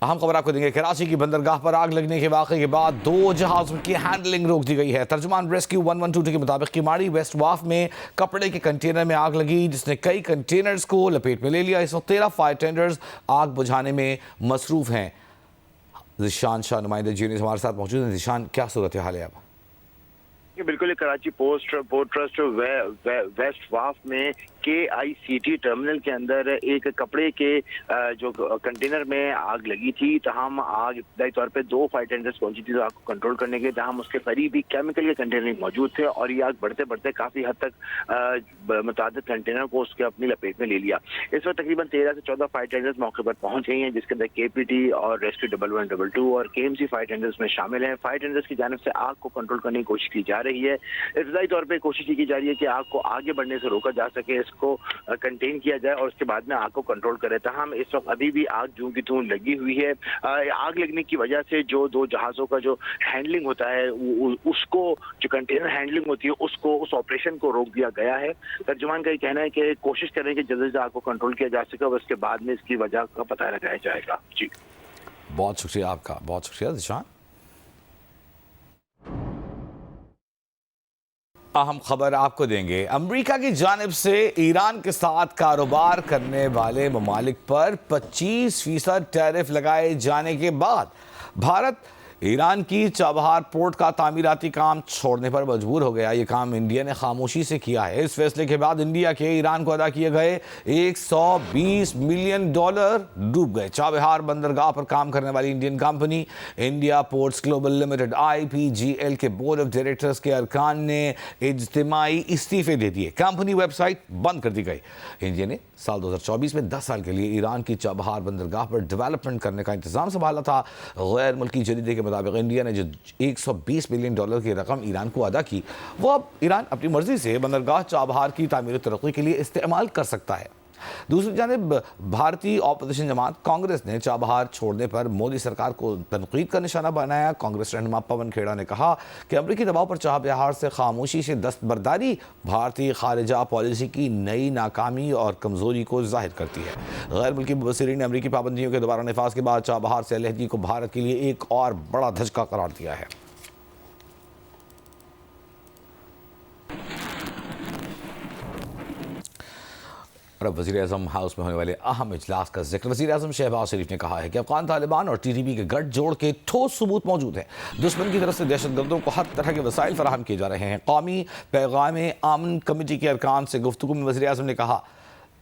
اہم خبر آپ کو دیں گے۔ کراچی کی بندرگاہ پر آگ لگنے کے واقعے کے بعد 2 جہازوں کی ہینڈلنگ روک دی گئی ہے۔ ترجمان ریسکیو 112 کے مطابق کیماڑی ویسٹ واف میں کپڑے کے کنٹینر میں آگ لگی، جس نے کئی کنٹینرز کو لپیٹ میں لے لیا۔ اس وقت 13 فائر ٹینڈرز آگ بجھانے میں مصروف ہیں۔ ذیشان شاہ نمائندہ جی نیوز ہمارے ساتھ موجود ہیں۔ ذیشان، کیا صورتحال ہے اب؟ بالکل کراچی پورٹ ٹرسٹ ویسٹ واف میں KICT ٹرمینل کے اندر ایک کپڑے کے جو کنٹینر میں آگ لگی تھی، تاہم آگ ابتدائی طور پہ 2 فائر ٹینڈرز پہنچی تھی آگ کو کنٹرول کرنے کے، تاہم اس کے قریب ہی کیمیکل کے کنٹینر موجود تھے اور یہ آگ بڑھتے بڑھتے کافی حد تک متعدد کنٹینر کو اس کے اپنی لپیٹ میں لے لیا۔ اس وقت تقریباً 13 سے 14 فائر ٹینڈرز موقع پر پہنچ گئی ہیں، جس کے اندر KPT اور ریسکیو 112 اور KMC فائر ٹینڈرز میں شامل ہیں۔ فائر ٹینڈرز کی جانب سے آگ کو کنٹرول کرنے کی کوشش کی جا رہی ہے۔ ابتدائی طور پہ کوشش کی جا رہی ہے کہ آگ کو آگے بڑھنے سے روکا جا سکے، اس کو کنٹین کیا جائے اور اس کے بعد میں آگ کو کنٹرول کرے، تاہم اس وقت ابھی بھی آگ جوں کی توں لگی ہوئی ہے۔ آگ لگنے کی وجہ سے جو 2 جہازوں کا جو ہینڈلنگ ہوتا ہے، اس کو جو کنٹینر ہینڈلنگ ہوتی ہے اس آپریشن کو روک دیا گیا ہے۔ ترجمان کا یہ کہنا ہے کہ کوشش کریں کہ جلد سے آگ کو کنٹرول کیا جا سکے اور اس کے بعد میں اس کی وجہ کا پتہ لگایا جائے گا۔ جی بہت شکریہ آپ کا، بہت شکریہ ذیشان۔ اہم خبر آپ کو دیں گے۔ امریکہ کی جانب سے ایران کے ساتھ کاروبار کرنے والے ممالک پر 25% ٹیرف لگائے جانے کے بعد بھارت ایران کی چابہار پورٹ کا تعمیراتی کام چھوڑنے پر مجبور ہو گیا۔ یہ کام انڈیا نے خاموشی سے کیا ہے۔ اس فیصلے کے بعد انڈیا کے ایران کو ادا کیے گئے $120 ملین ڈوب گئے۔ چابہار بندرگاہ پر کام کرنے والی Indian company India ports global limited IPGL کے بورڈ آف ڈائریکٹرز کے ارکان نے اجتماعی استعفے دے دیے۔ کمپنی ویب سائٹ بند کر دی گئی۔ انڈیا نے سال 2024 میں 10 سال کے لیے ایران کی چابہار بندرگاہ پر ڈیولپمنٹ کرنے کا انتظام سنبھالا تھا۔ غیر ملکی جریدے کے مطابق انڈیا نے جو $120 ملین کی رقم ایران کو ادا کی، وہ اب ایران اپنی مرضی سے بندرگاہ چابہار کی تعمیر و ترقی کے لیے استعمال کر سکتا ہے۔ دوسری جانب بھارتی اپوزیشن جماعت کانگریس نے چابہار چھوڑنے پر مودی سرکار کو تنقید کا نشانہ بنایا۔ کانگریس رہنما پون کھیڑا نے کہا کہ امریکی دباؤ پر چابہار سے خاموشی سے دستبرداری بھارتی خارجہ پالیسی کی نئی ناکامی اور کمزوری کو ظاہر کرتی ہے۔ غیر ملکی مبصرین نے امریکی پابندیوں کے دوبارہ نفاذ کے بعد چابہار سے علیحدگی کو بھارت کے لیے ایک اور بڑا دھچکا قرار دیا ہے۔ اور اب وزیر اعظم ہاؤس میں ہونے والے اہم اجلاس کا ذکر۔ وزیر اعظم شہباز شریف نے کہا ہے کہ افغان طالبان اور TTP کے گٹھ جوڑ کے ٹھوس ثبوت موجود ہے۔ دشمن کی طرف سے دہشت گردوں کو ہر طرح کے وسائل فراہم کیے جا رہے ہیں۔ قومی پیغام امن کمیٹی کے ارکان سے گفتگو میں وزیر اعظم نے کہا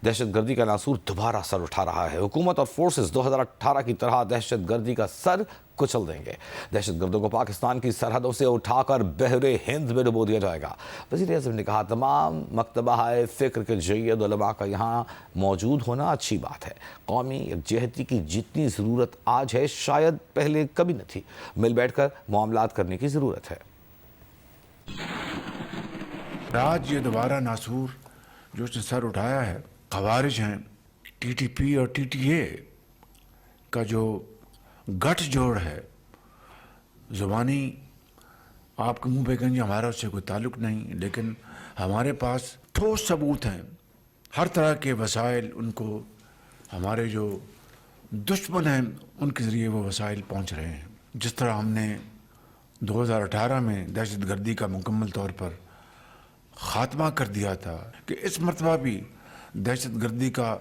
دہشت گردی کا ناسور دوبارہ سر اٹھا رہا ہے۔ حکومت اور فورسز 2018 کی طرح دہشت گردی کا سر کچل دیں گے۔ دہشت گردوں کو پاکستان کی سرحدوں سے اٹھا کر بحر ہند میں ڈبو دیا جائے گا۔ وزیر اعظم نے کہا تمام مکتبہ فکر کے جید علماء کا یہاں موجود ہونا اچھی بات ہے۔ قومی یکجہتی کی جتنی ضرورت آج ہے شاید پہلے کبھی نہ تھی۔ مل بیٹھ کر معاملات کرنے کی ضرورت ہے۔ آج یہ دوبارہ ناسور جو اس نے سر اٹھایا ہے، خوارج ہیں، TTP اور TTA کا جو گٹھ جوڑ ہے، زبانی آپ کے منہ پہ کہیں ہمارا اس سے کوئی تعلق نہیں، لیکن ہمارے پاس ٹھوس ثبوت ہیں۔ ہر طرح کے وسائل ان کو ہمارے جو دشمن ہیں ان کے ذریعے وہ وسائل پہنچ رہے ہیں۔ جس طرح ہم نے 2018 میں دہشت گردی کا مکمل طور پر خاتمہ کر دیا تھا، کہ اس مرتبہ بھی دہشت گردی کا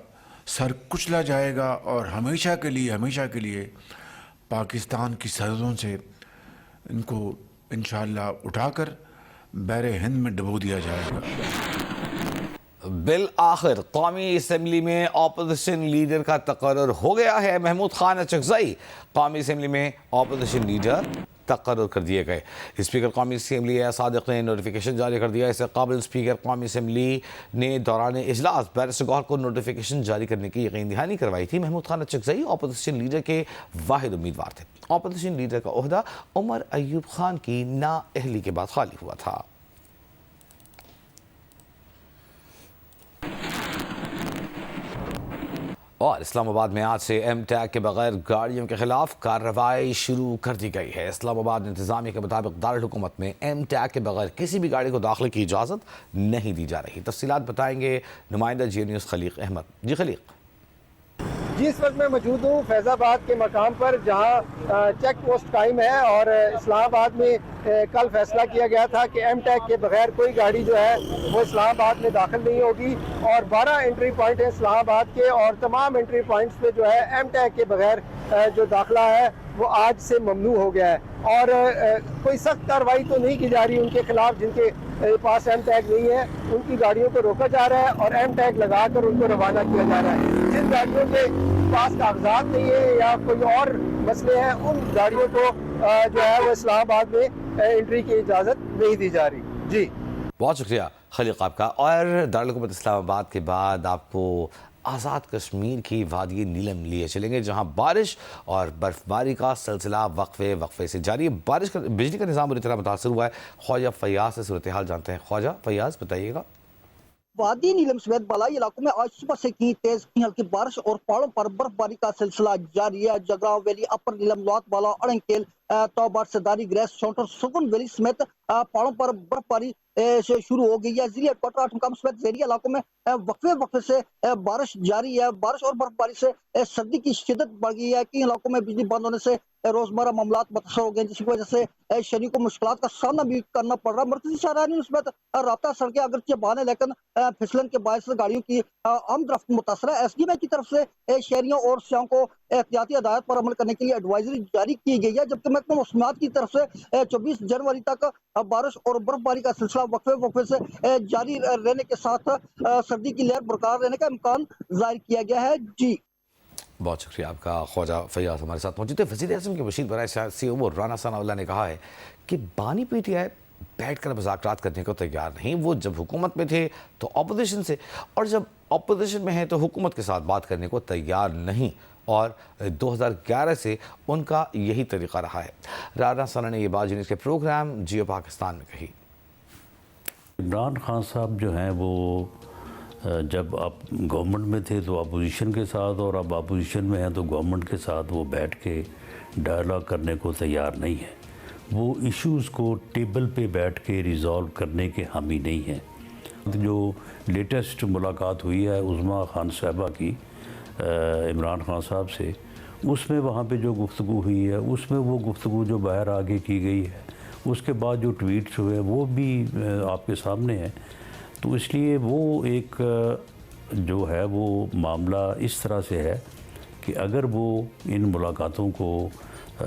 سر کچلا جائے گا اور ہمیشہ کے لیے پاکستان کی سرحدوں سے ان کو انشاءاللہ اٹھا کر بحر ہند میں ڈبو دیا جائے گا۔ بالآخر قومی اسمبلی میں اپوزیشن لیڈر کا تقرر ہو گیا ہے۔ محمود خان اچکزئی قومی اسمبلی میں اپوزیشن لیڈر تقرر کر دیے گئے۔ اسپیکر قومی اسمبلی صادق نے نوٹیفیکیشن جاری کر دیا۔ اس سے قابل اسپیکر قومی اسمبلی نے دوران اجلاس بیرسٹر گوہر کو نوٹیفیکیشن جاری کرنے کی یقین دہانی کروائی تھی۔ محمود خان اچکزئی اپوزیشن لیڈر کے واحد امیدوار تھے۔ اپوزیشن لیڈر کا عہدہ عمر ایوب خان کی نااہلی کے بعد خالی ہوا تھا۔ اور اسلام آباد میں آج سے ایم ٹیگ کے بغیر گاڑیوں کے خلاف کارروائی شروع کر دی گئی ہے۔ اسلام آباد انتظامیہ کے مطابق دارالحکومت میں ایم ٹیگ کے بغیر کسی بھی گاڑی کو داخلے کی اجازت نہیں دی جا رہی۔ تفصیلات بتائیں گے نمائندہ جی نیوز خلیق احمد۔ جی خلیق۔ جی اس وقت میں موجود ہوں فیض آباد کے مقام پر جہاں چیک پوسٹ قائم ہے اور اسلام آباد میں کل فیصلہ کیا گیا تھا کہ ایم ٹیگ کے بغیر کوئی گاڑی جو ہے وہ اسلام آباد میں داخل نہیں ہوگی اور 12 انٹری پوائنٹ ہیں اسلام آباد کے اور تمام انٹری پوائنٹس پہ جو ہے ایم ٹیگ کے بغیر جو داخلہ ہے وہ آج سے ممنوع ہو گیا ہے اور کوئی سخت کارروائی تو نہیں کی جا رہی ان کے خلاف جن کے پاس ایم ٹیگ نہیں ہے ان کی گاڑیوں کو روکا جا رہا ہے اور ایم ٹیگ لگا کر ان کو روانہ کیا جا رہا ہے جن گاڑیوں کے پاس کاغذات نہیں ہے یا کوئی اور مسئلے ہیں ان گاڑیوں کو جو ہے وہ اسلام آباد میں انٹری کی اجازت نہیں دی جا رہی جی بہت شکریہ خلیق آپ کا اور دارالحکومت اسلام آباد کے بعد آپ کو آزاد کشمیر کی وادی نیلم لیے چلیں گے جہاں بارش اور برف باری کا سلسلہ وقفے سے جاری ہے بارش کا بجلی کا نظام بری طرح متاثر ہوا ہے خواجہ فیاض سے صورتحال جانتے ہیں خواجہ فیاض بتائیے گا وادی نیلم سمیت بالائی علاقوں میں آج صبح سے کی تیز کی ہلکی بارش اور پہاڑوں پر برف باری کا سلسلہ جاری ہے جگراؤں ویلی اپر نیلم لوات بالا اڑنکیل توبار سداری گریس شونٹر سکون ویلی سمیت پہاڑوں پر برف باری سے شروع ہو گئی ہے ضلع کوٹرا ٹھمکام سمیت ذیلی علاقوں میں وقفے سے بارش جاری ہے بارش اور برف باری سے سردی کی شدت بڑھ گئی ہے کئی علاقوں میں بجلی بند ہونے سے روزمرہ معاملات متاثر ہو گئے جس کی وجہ سے شہریوں کو مشکلات کا سامنا بھی کرنا پڑ رہا ہے مرکزی شاہراہوں سمیت رابطہ سڑکیں اگرچہ بہانے لیکن پھسلن کے باعث گاڑیوں کی آمد رفت متاثر ہے ایس ڈی ایم کی طرف سے شہریوں اور سیاحوں کو احتیاطی ہدایت پر عمل کرنے کے لیے ایڈوائزری جاری کی گئی ہے جبکہ محکمہ موسمیات کی طرف سے 24 جنوری تک بارش اور برف باری کا سلسلہ وقفے سے جاری رہنے کے ساتھ سردی کی لہر برقرار رہنے کا امکان ظاہر کیا گیا ہے جی بہت شکریہ آپ کا خواجہ فیاض ہمارے ساتھ موجود ہے وزیر اعظم کے مشیر برائے سیاسی امور رانا ثناء اللہ نے کہا ہے کہ بانی پی ٹی آئی بیٹھ کر مذاکرات کرنے کو تیار نہیں وہ جب حکومت میں تھے تو اپوزیشن سے اور جب اپوزیشن میں ہیں تو حکومت کے ساتھ بات کرنے کو تیار نہیں اور 2011 سے ان کا یہی طریقہ رہا ہے رانا ثناء نے یہ بات جنیس کے پروگرام جیو پاکستان میں کہی عمران خان صاحب جو ہیں وہ جب آپ گورنمنٹ میں تھے تو اپوزیشن کے ساتھ اور اب اپوزیشن میں ہیں تو گورنمنٹ کے ساتھ وہ بیٹھ کے ڈائلاگ کرنے کو تیار نہیں ہے وہ ایشوز کو ٹیبل پہ بیٹھ کے ریزالو کرنے کے حامی نہیں ہیں جو لیٹسٹ ملاقات ہوئی ہے عظمیٰ خان صاحبہ کی عمران خان صاحب سے اس میں وہاں پہ جو گفتگو ہوئی ہے اس میں وہ گفتگو جو باہر آگے کی گئی ہے اس کے بعد جو ٹویٹس ہوئے وہ بھی آپ کے سامنے ہیں تو اس لیے وہ ایک جو ہے وہ معاملہ اس طرح سے ہے کہ اگر وہ ان ملاقاتوں کو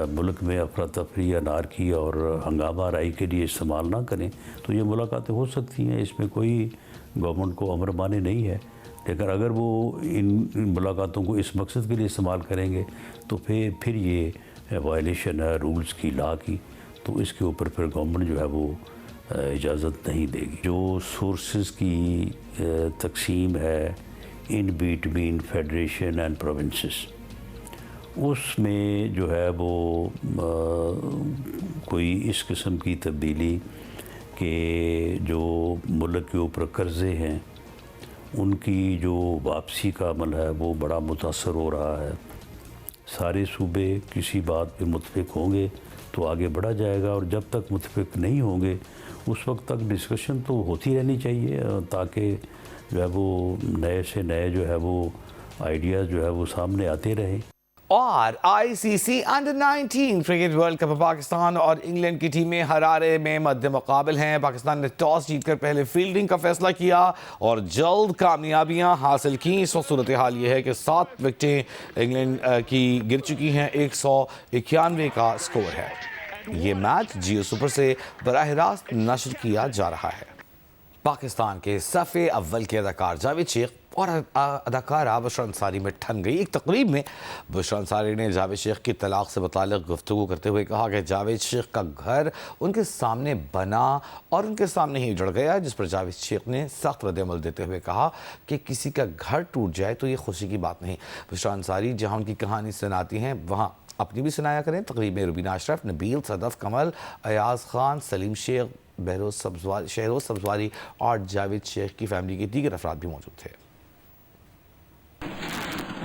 ملک میں افراتفری انارکی اور ہنگامہ آرائی کے لیے استعمال نہ کریں تو یہ ملاقاتیں ہو سکتی ہیں اس میں کوئی گورنمنٹ کو امر مانے نہیں ہے لیکن اگر وہ ان ملاقاتوں کو اس مقصد کے لیے استعمال کریں گے تو پھر یہ وائلیشن ہے رولز کی لا کی تو اس کے اوپر پھر گورنمنٹ جو ہے وہ اجازت نہیں دے گی جو سورسز کی تقسیم ہے in between federation and provinces اس میں جو ہے وہ کوئی اس قسم کی تبدیلی کہ جو ملک کے اوپر قرضے ہیں ان کی جو واپسی کا عمل ہے وہ بڑا متاثر ہو رہا ہے سارے صوبے کسی بات پہ متفق ہوں گے تو آگے بڑھا جائے گا اور جب تک متفق نہیں ہوں گے اس وقت تک ڈسکشن تو ہوتی رہنی چاہیے تاکہ جو ہے وہ نئے سے نئے جو ہے وہ آئیڈیاز جو ہے وہ سامنے آتے رہیں اور I C C under 19 cricket world cup Pakistan اور انگلینڈ کی ٹیمیں حرارے میں مد مقابل ہیں پاکستان نے ٹاس جیت کر پہلے فیلڈنگ کا فیصلہ کیا اور جلد کامیابیاں حاصل کیں اس وقت صورتحال یہ ہے کہ 7 وکٹیں انگلینڈ کی گر چکی ہیں 191 کا سکور ہے یہ میچ جیو سپر سے براہ راست نشر کیا جا رہا ہے پاکستان کے صف اول کے اداکار جاوید شیخ اور اداکارہ بشرا انصاری میں ٹھن گئی ایک تقریب میں بشرا انصاری نے جاوید شیخ کی طلاق سے متعلق گفتگو کرتے ہوئے کہا کہ جاوید شیخ کا گھر ان کے سامنے بنا اور ان کے سامنے ہی اجڑ گیا جس پر جاوید شیخ نے سخت رد عمل دیتے ہوئے کہا کہ کسی کا گھر ٹوٹ جائے تو یہ خوشی کی بات نہیں بشرا انصاری جہاں ان کی کہانی سناتی ہیں وہاں اپنی بھی سنایا کریں تقریب میں روبینہ اشرف نبیل صدف کمل ایاز خان سلیم شیخ شہروز سبزواری اور جاوید شیخ کی فیملی کے دیگر افراد بھی موجود تھے